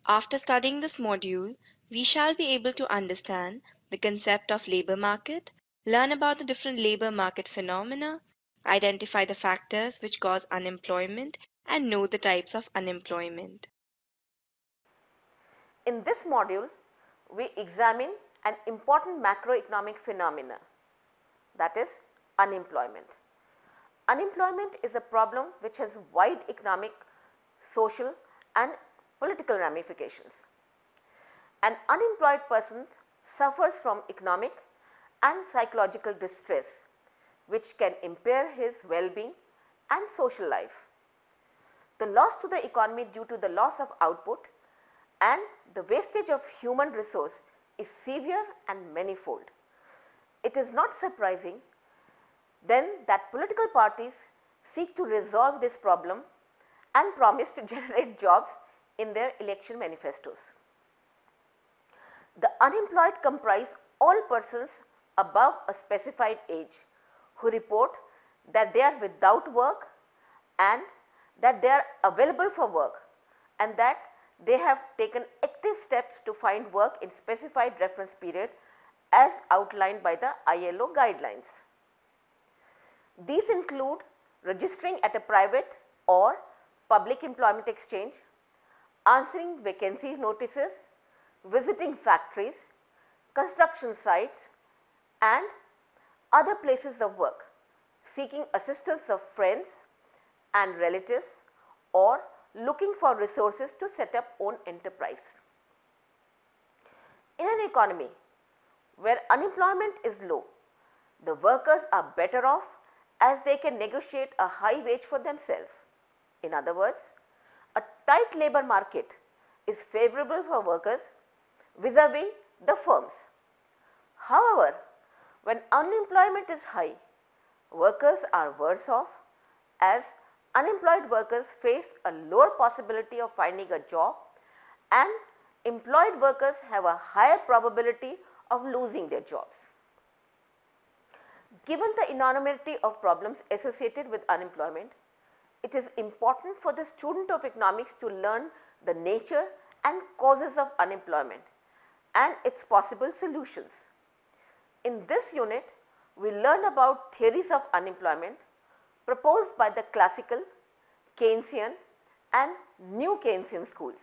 After studying this module, we shall be able to understand the concept of labor market, learn about the different labor market phenomena, identify the factors which cause unemployment, and know the types of unemployment. In this module, we examine an important macroeconomic phenomena, that is unemployment. Unemployment is a problem which has wide economic, social and political ramifications. An unemployed person suffers from economic and psychological distress which can impair his well-being and social life. The loss to the economy due to the loss of output and the wastage of human resource is severe and manifold. It is not surprising then that political parties seek to resolve this problem and promise to generate jobs in their election manifestos. The unemployed comprise all persons above a specified age who report that they are without work and that they are available for work and that they have taken active steps to find work in specified reference period as outlined by the ILO guidelines. These include registering at a private or public employment exchange, answering vacancy notices, visiting factories, construction sites and other places of work, seeking assistance of friends and relatives or looking for resources to set up own enterprise. In an economy where unemployment is low, the workers are better off as they can negotiate a high wage for themselves. In other words, a tight labor market is favorable for workers vis-a-vis the firms. However, when unemployment is high, workers are worse off as unemployed workers face a lower possibility of finding a job and employed workers have a higher probability of losing their jobs. Given the enormity of problems associated with unemployment, it is important for the student of economics to learn the nature and causes of unemployment and its possible solutions. In this unit, we learn about theories of unemployment proposed by the classical, Keynesian and new Keynesian schools.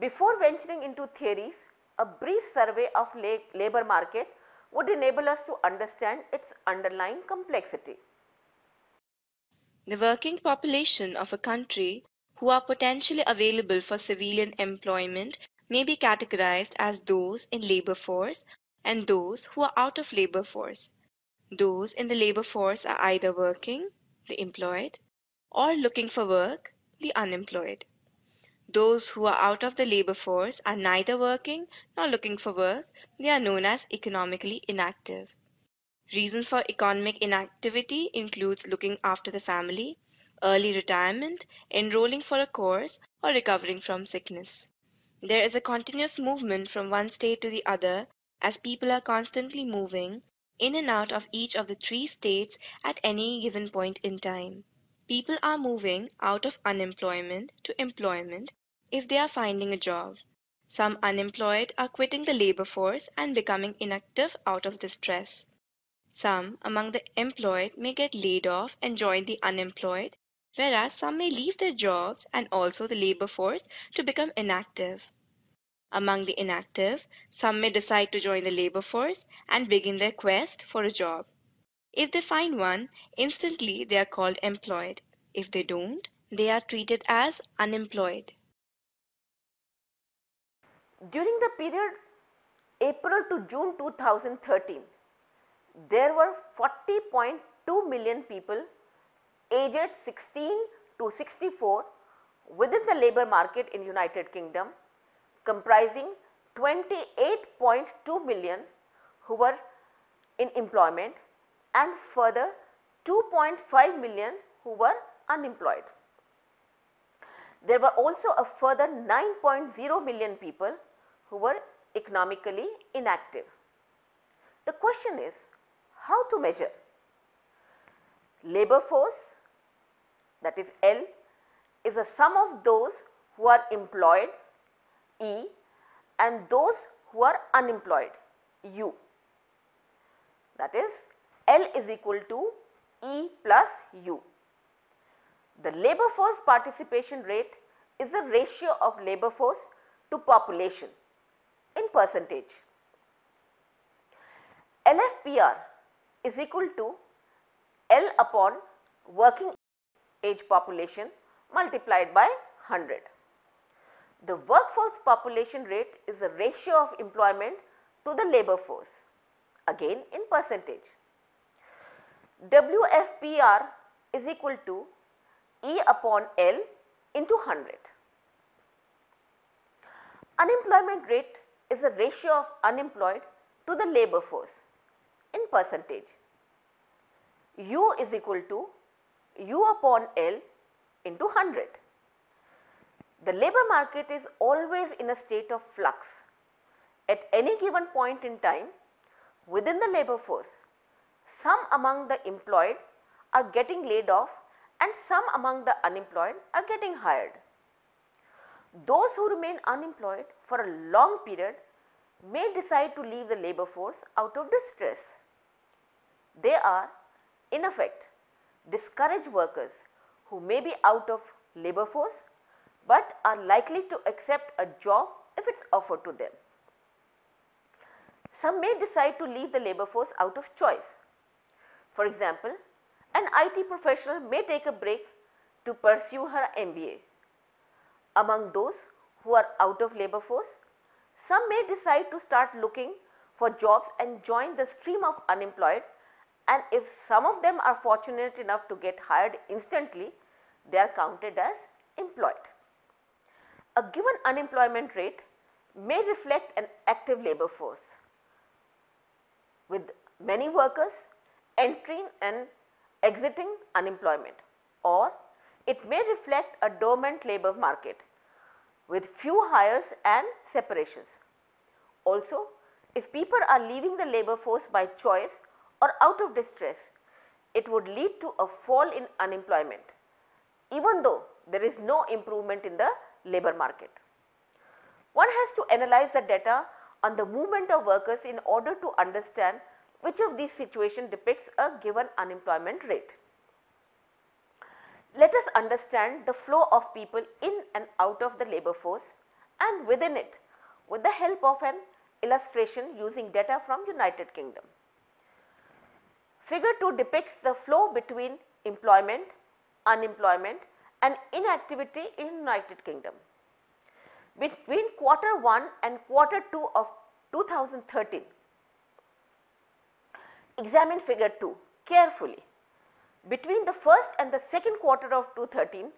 Before venturing into theories, a brief survey of labor market would enable us to understand its underlying complexity. The working population of a country who are potentially available for civilian employment may be categorized as those in labor force and those who are out of labor force. Those in the labor force are either working, the employed, or looking for work, the unemployed. Those who are out of the labor force are neither working nor looking for work. They are known as economically inactive. Reasons for economic inactivity includes looking after the family, early retirement, enrolling for a course, or recovering from sickness. There is a continuous movement from one state to the other as people are constantly moving in and out of each of the three states at any given point in time. People are moving out of unemployment to employment if they are finding a job. Some unemployed are quitting the labor force and becoming inactive out of distress. Some among the employed may get laid off and join the unemployed, whereas some may leave their jobs and also the labor force to become inactive. Among the inactive, some may decide to join the labor force and begin their quest for a job. If they find one, instantly they are called employed. If they don't, they are treated as unemployed. During the period April to June 2013, there were 40.2 million people aged 16 to 64 within the labor market in United Kingdom, comprising 28.2 million who were in employment and further 2.5 million who were unemployed. There were also a further 9.0 million people who were economically inactive. The question is, how to measure? Labor force, that is L, is a sum of those who are employed E, and those who are unemployed, U. That is, L is equal to E plus U. The labor force participation rate is the ratio of labor force to population in percentage. LFPR is equal to L upon working age population multiplied by 100. The workforce population rate is the ratio of employment to the labor force, again in percentage. WFPR is equal to E upon L into 100. Unemployment rate is the ratio of unemployed to the labor force in percentage. U is equal to U upon L into 100. The labor market is always in a state of flux. At any given point in time, within the labor force, some among the employed are getting laid off and some among the unemployed are getting hired. Those who remain unemployed for a long period may decide to leave the labor force out of distress. They are, in effect, discouraged workers who may be out of labor force but are likely to accept a job if it is offered to them. Some may decide to leave the labor force out of choice. For example, an IT professional may take a break to pursue her MBA. Among those who are out of labor force, some may decide to start looking for jobs and join the stream of unemployed, and if some of them are fortunate enough to get hired instantly, they are counted as employed. A given unemployment rate may reflect an active labor force with many workers entering and exiting unemployment, or it may reflect a dormant labor market with few hires and separations. Also, if people are leaving the labor force by choice or out of distress, it would lead to a fall in unemployment, even though there is no improvement in the labor market. One has to analyze the data on the movement of workers in order to understand which of these situations depicts a given unemployment rate. Let us understand the flow of people in and out of the labor force and within it with the help of an illustration using data from United Kingdom. Figure 2 depicts the flow between employment, unemployment and inactivity in United Kingdom. Between quarter 1 and quarter 2 of 2013, examine figure 2 carefully. Between the first and the second quarter of 2013,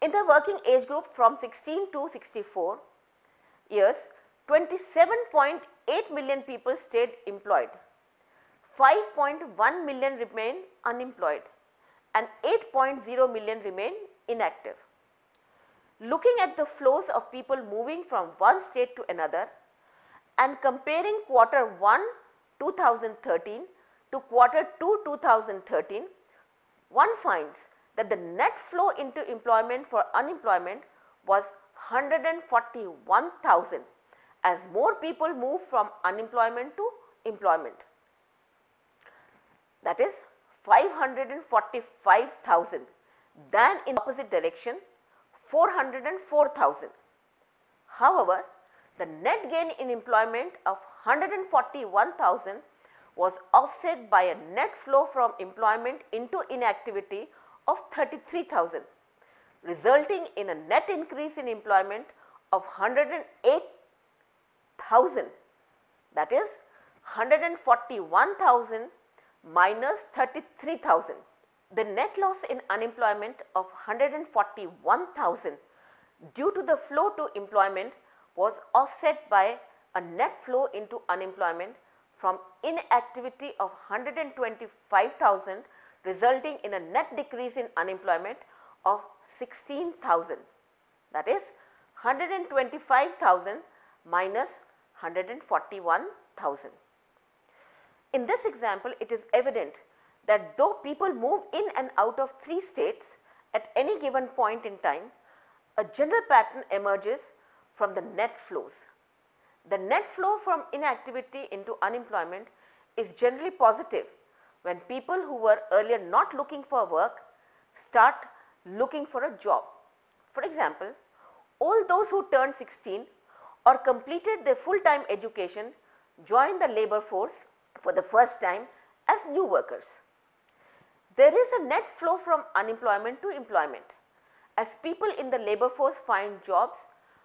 in the working age group from 16 to 64 years, 27.8 million people stayed employed, 5.1 million remained unemployed and 8.0 million remain inactive. Looking at the flows of people moving from one state to another and comparing quarter 1 2013 to quarter 2 2013, one finds that the net flow into employment for unemployment was 141,000 as more people moved from unemployment to employment. That is 545,000 than in the opposite direction 404,000. However, the net gain in employment of 141,000 was offset by a net flow from employment into inactivity of 33,000, resulting in a net increase in employment of 108,000, that is 141,000 minus 33,000. The net loss in unemployment of 141,000 due to the flow to employment was offset by a net flow into unemployment from inactivity of 125,000, resulting in a net decrease in unemployment of 16,000, that is 125,000 minus 141,000. In this example, it is evident that though people move in and out of 3 states at any given point in time, a general pattern emerges from the net flows. The net flow from inactivity into unemployment is generally positive when people who were earlier not looking for work start looking for a job. For example, all those who turned 16 or completed their full-time education joined the labor force for the first time as new workers. There is a net flow from unemployment to employment as people in the labor force find jobs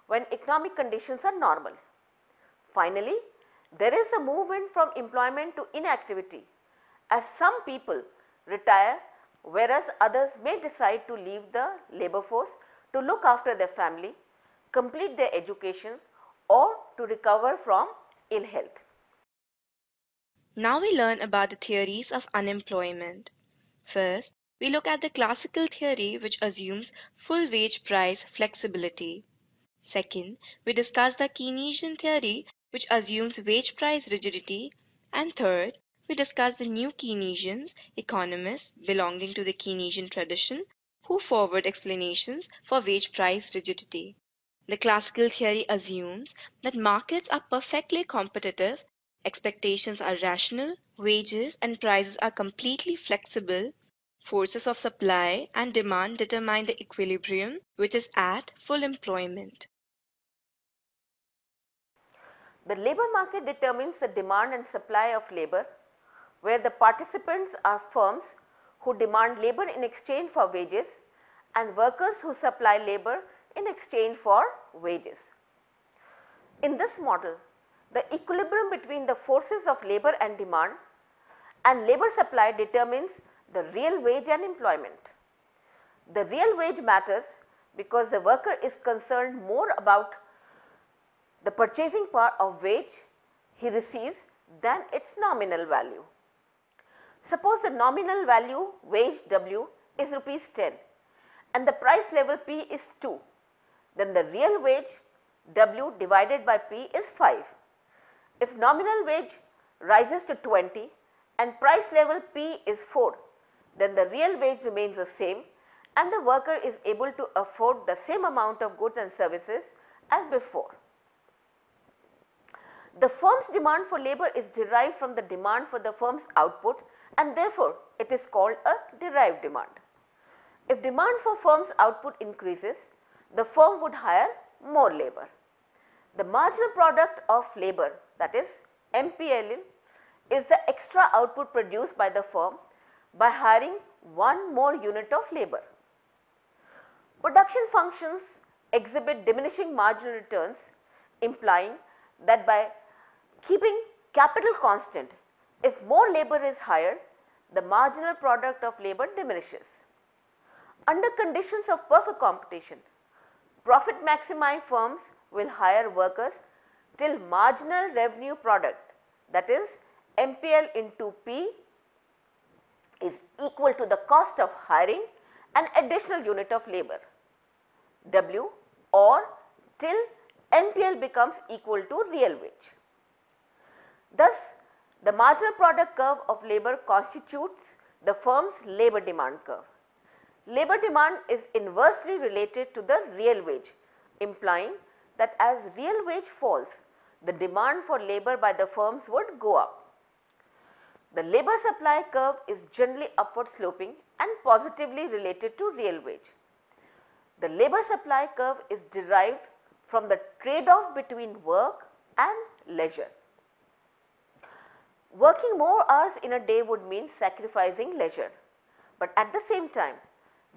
when economic conditions are normal. Finally, there is a movement from employment to inactivity as some people retire whereas others may decide to leave the labor force to look after their family, complete their education or to recover from ill health. Now we learn about the theories of unemployment. First, we look at the classical theory which assumes full wage price flexibility. Second, we discuss the Keynesian theory which assumes wage price rigidity. And third, we discuss the new Keynesians, economists belonging to the Keynesian tradition, who forward explanations for wage price rigidity. The classical theory assumes that markets are perfectly competitive, expectations are rational, wages and prices are completely flexible, forces of supply and demand determine the equilibrium which is at full employment. The labor market determines the demand and supply of labor, where the participants are firms who demand labor in exchange for wages and workers who supply labor in exchange for wages. In this model, the equilibrium between the forces of labor and demand and labor supply determines the real wage and employment. The real wage matters because the worker is concerned more about the purchasing power of wage he receives than its nominal value. Suppose the nominal value wage W is rupees 10 and the price level P is 2, then the real wage W divided by P is 5. If nominal wage rises to 20 and price level P is 4, then the real wage remains the same and the worker is able to afford the same amount of goods and services as before. The firm's demand for labor is derived from the demand for the firm's output and therefore it is called a derived demand. If demand for firm's output increases, the firm would hire more labor. The marginal product of labor, that is MPL, is the extra output produced by the firm by hiring one more unit of labor. Production functions exhibit diminishing marginal returns, implying that by keeping capital constant, if more labor is hired, the marginal product of labor diminishes. Under conditions of perfect competition, profit maximizing firms will hire workers till marginal revenue product, that is MPL into P, is equal to the cost of hiring an additional unit of labor, W, or till NPL becomes equal to real wage. Thus, the marginal product curve of labor constitutes the firm's labor demand curve. Labor demand is inversely related to the real wage, implying that as real wage falls, the demand for labor by the firms would go up. The labor supply curve is generally upward sloping and positively related to real wage. The labor supply curve is derived from the trade-off between work and leisure. Working more hours in a day would mean sacrificing leisure, but at the same time,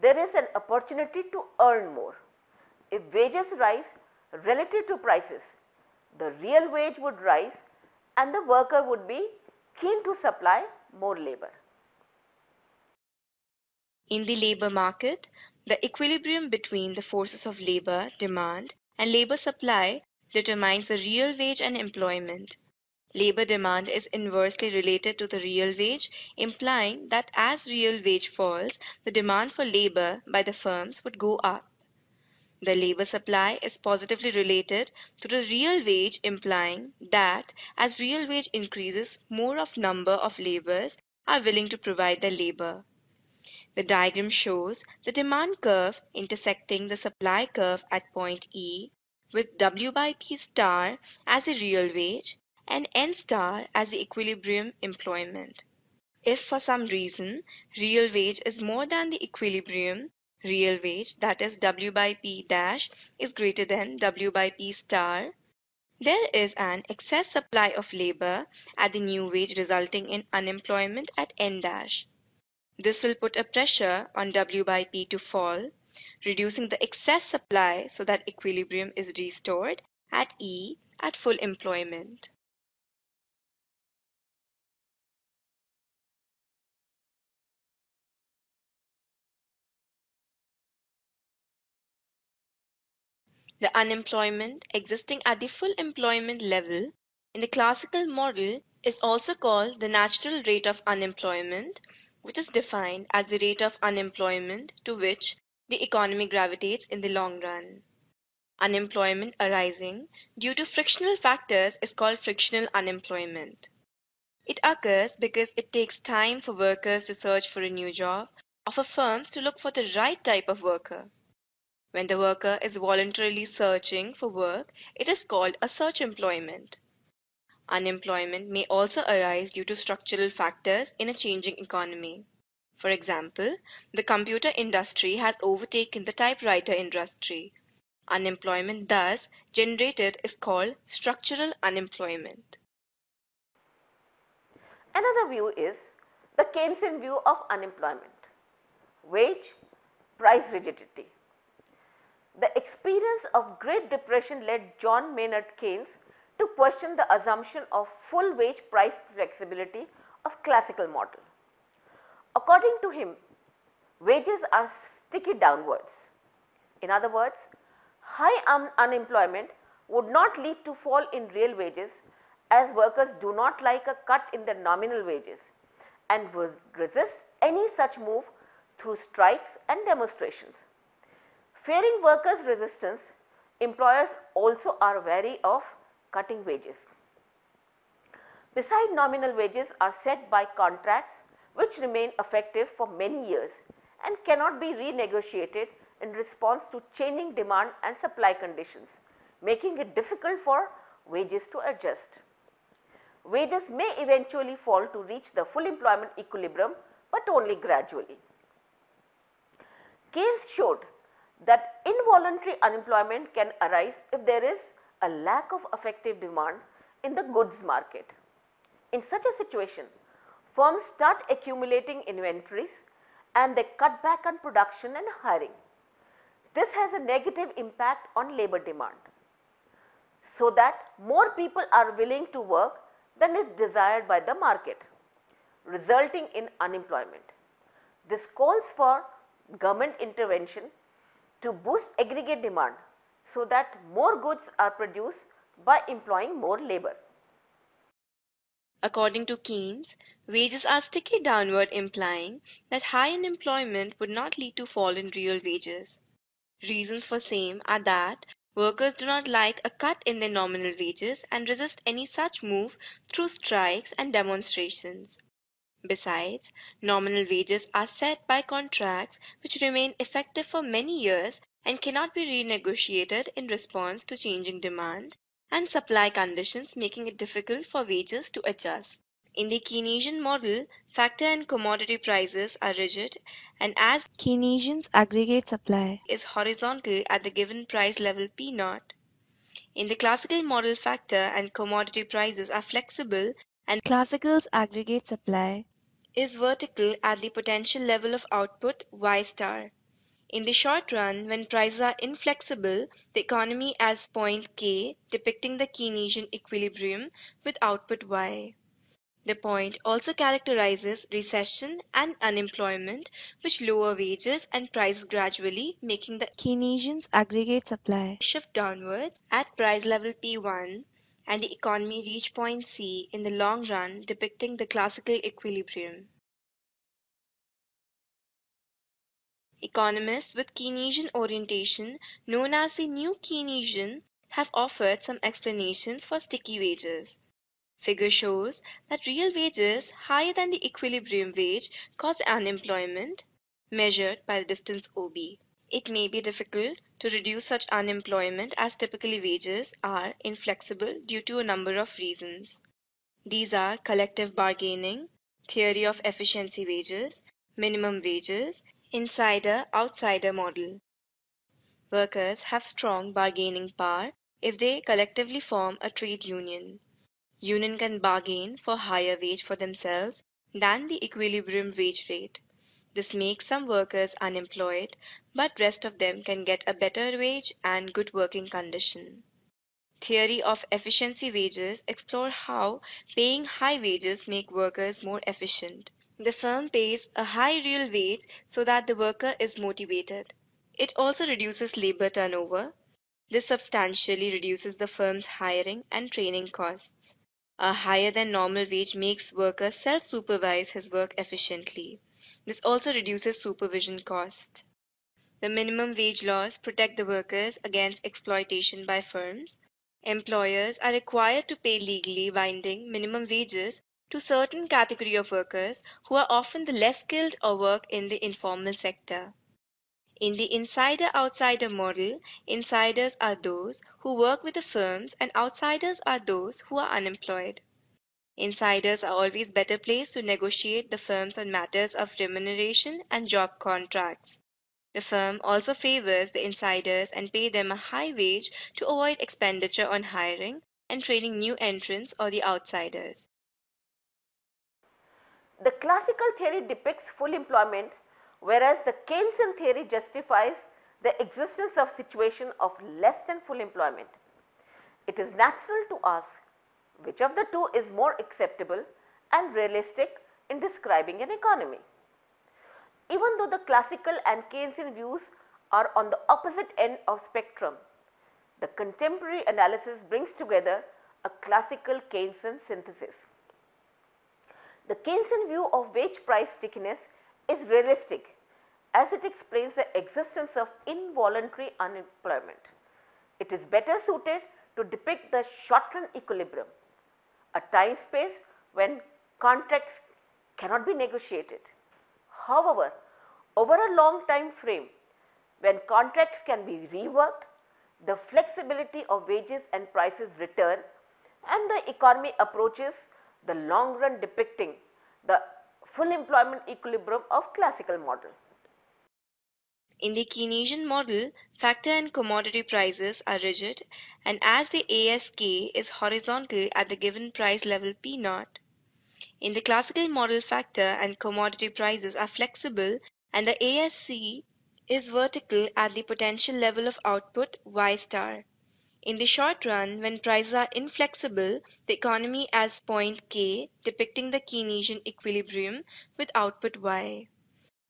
there is an opportunity to earn more. If wages rise relative to prices, the real wage would rise and the worker would be keen to supply more labor. In the labor market, the equilibrium between the forces of labor demand and labor supply determines the real wage and employment. Labor demand is inversely related to the real wage, implying that as real wage falls, the demand for labor by the firms would go up. The labor supply is positively related to the real wage, implying that as real wage increases, more of number of laborers are willing to provide the labor. The diagram shows the demand curve intersecting the supply curve at point E, with W by P star as a real wage and N star as the equilibrium employment. If for some reason real wage is more than the equilibrium real wage, that is W by P dash is greater than W by P star, there is an excess supply of labor at the new wage resulting in unemployment at N dash. This will put a pressure on W by P to fall, reducing the excess supply so that equilibrium is restored at E at full employment. The unemployment existing at the full employment level in the classical model is also called the natural rate of unemployment, which is defined as the rate of unemployment to which the economy gravitates in the long run. Unemployment arising due to frictional factors is called frictional unemployment. It occurs because it takes time for workers to search for a new job or for firms to look for the right type of worker. When the worker is voluntarily searching for work, it is called a search employment. Unemployment may also arise due to structural factors in a changing economy. For example, the computer industry has overtaken the typewriter industry. Unemployment thus generated is called structural unemployment. Another view is the Keynesian view of unemployment, wage price rigidity. The experience of Great Depression led John Maynard Keynes to question the assumption of full wage price flexibility of classical model. According to him, wages are sticky downwards. In other words, high unemployment would not lead to fall in real wages as workers do not like a cut in their nominal wages and would resist any such move through strikes and demonstrations. Fearing workers' resistance, employers also are wary of cutting wages. Besides, nominal wages are set by contracts which remain effective for many years and cannot be renegotiated in response to changing demand and supply conditions, making it difficult for wages to adjust. Wages may eventually fall to reach the full employment equilibrium, but only gradually. Keynes showed that involuntary unemployment can arise if there is a lack of effective demand in the goods market. In such a situation, firms start accumulating inventories and they cut back on production and hiring. This has a negative impact on labor demand, so that more people are willing to work than is desired by the market, resulting in unemployment. This calls for government intervention to boost aggregate demand so that more goods are produced by employing more labor. According to Keynes, wages are sticky downward, implying that high unemployment would not lead to fall in real wages. Reasons for same are that workers do not like a cut in their nominal wages and resist any such move through strikes and demonstrations. Besides, nominal wages are set by contracts which remain effective for many years and cannot be renegotiated in response to changing demand and supply conditions, making it difficult for wages to adjust. In the Keynesian model, factor and commodity prices are rigid, and as Keynesian's aggregate supply is horizontal at the given price level P naught. In the classical model, factor and commodity prices are flexible, and classical's aggregate supply is vertical at the potential level of output Y star. In the short run, when prices are inflexible, the economy as point K depicting the Keynesian equilibrium with output Y. The point also characterizes recession and unemployment, which lower wages and prices gradually, making the Keynesian's aggregate supply shift downwards at price level P1 and the economy reach point C in the long run, depicting the classical equilibrium. Economists with Keynesian orientation, known as the New Keynesian, have offered some explanations for sticky wages. Figure shows that real wages higher than the equilibrium wage cause unemployment, measured by the distance OB. It may be difficult to reduce such unemployment as typically wages are inflexible due to a number of reasons. These are collective bargaining, theory of efficiency wages, minimum wages, insider outsider model. Workers have strong bargaining power if they collectively form a trade union. Union can bargain for higher wage for themselves than the equilibrium wage rate. This makes some workers unemployed, but rest of them can get a better wage and good working condition. Theory of efficiency wages explore how paying high wages make workers more efficient. The firm pays a high real wage so that the worker is motivated. It also reduces labor turnover. This substantially reduces the firm's hiring and training costs. A higher than normal wage makes worker self-supervise his work efficiently. This also reduces supervision costs. The minimum wage laws protect the workers against exploitation by firms. Employers are required to pay legally binding minimum wages to certain category of workers who are often the less skilled or work in the informal sector. In the insider-outsider model, insiders are those who work with the firms and outsiders are those who are unemployed. Insiders are always better placed to negotiate the firms on matters of remuneration and job contracts. The firm also favors the insiders and pay them a high wage to avoid expenditure on hiring and training new entrants or the outsiders. The classical theory depicts full employment, whereas the Keynesian theory justifies the existence of situation of less than full employment. It is natural to ask which of the two is more acceptable and realistic in describing an economy. Even though the classical and Keynesian views are on the opposite end of spectrum, the contemporary analysis brings together a classical Keynesian synthesis. The Keynesian view of wage price stickiness is realistic as it explains the existence of involuntary unemployment. It is better suited to depict the short-run equilibrium, a time space when contracts cannot be negotiated. However, over a long time frame, when contracts can be reworked, the flexibility of wages and prices return and the economy approaches the long run depicting the full employment equilibrium of classical model. In the Keynesian model, factor and commodity prices are rigid, and as the ASK is horizontal at the given price level P naught. In the classical model, factor and commodity prices are flexible, and the ASC is vertical at the potential level of output Y star. In the short run, when prices are inflexible, the economy as point K depicting the Keynesian equilibrium with output Y.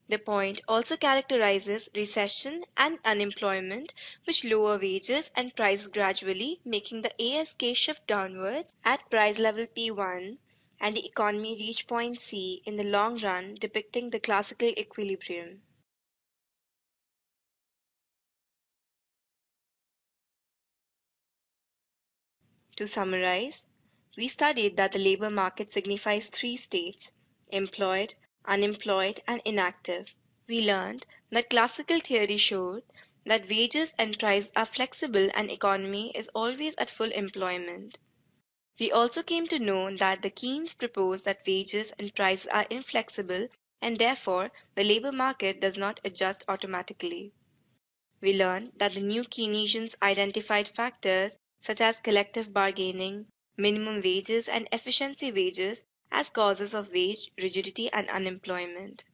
The point also characterizes recession and unemployment, which lower wages and prices gradually, making the ASK shift downwards at price level P1 and the economy reach point C in the long run, depicting the classical equilibrium. To summarize, we studied that the labor market signifies three states: employed, unemployed, and inactive. We learned that classical theory showed that wages and price are flexible and economy is always at full employment. We also came to know that the Keynes proposed that wages and prices are inflexible and therefore the labor market does not adjust automatically. We learned that the new Keynesians identified factors such as collective bargaining, minimum wages, and efficiency wages as causes of wage rigidity and unemployment.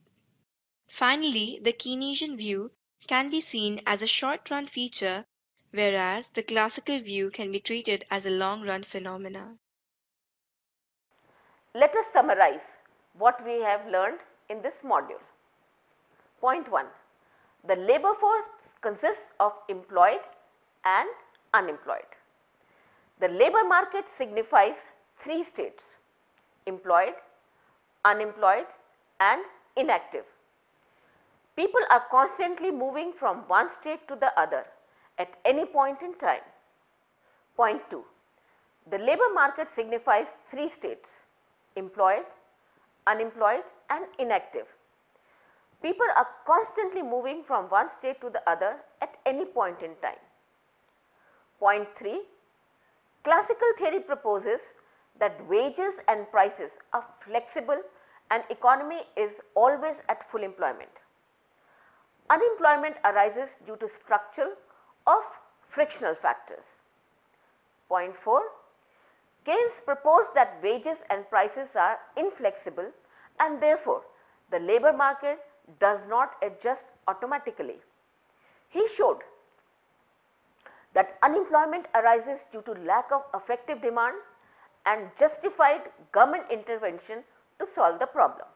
Finally, the Keynesian view can be seen as a short-run feature, whereas the classical view can be treated as a long-run phenomena. Let us summarize what we have learned in this module. Point 1. The labor force consists of employed and unemployed. The labor market signifies three states: employed, unemployed, and inactive. People are constantly moving from one state to the other at any point in time. Point 2. The labor market signifies three states: employed, unemployed, and inactive. People are constantly moving from one state to the other at any point in time. Point 3. Classical theory proposes that wages and prices are flexible and economy is always at full employment. Unemployment arises due to structural or frictional factors. Point 4. Keynes proposed that wages and prices are inflexible and therefore the labour market does not adjust automatically. He showed that unemployment arises due to lack of effective demand and justified government intervention to solve the problem.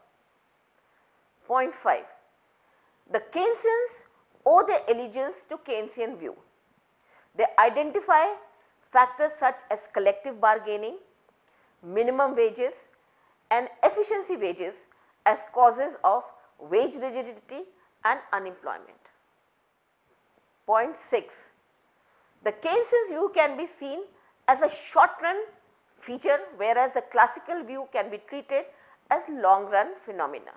Point 5. The Keynesians owe their allegiance to Keynesian view. They identify factors such as collective bargaining, minimum wages and efficiency wages as causes of wage rigidity and unemployment. Point 6. The Keynesian view can be seen as a short run feature, whereas the classical view can be treated as long run phenomena.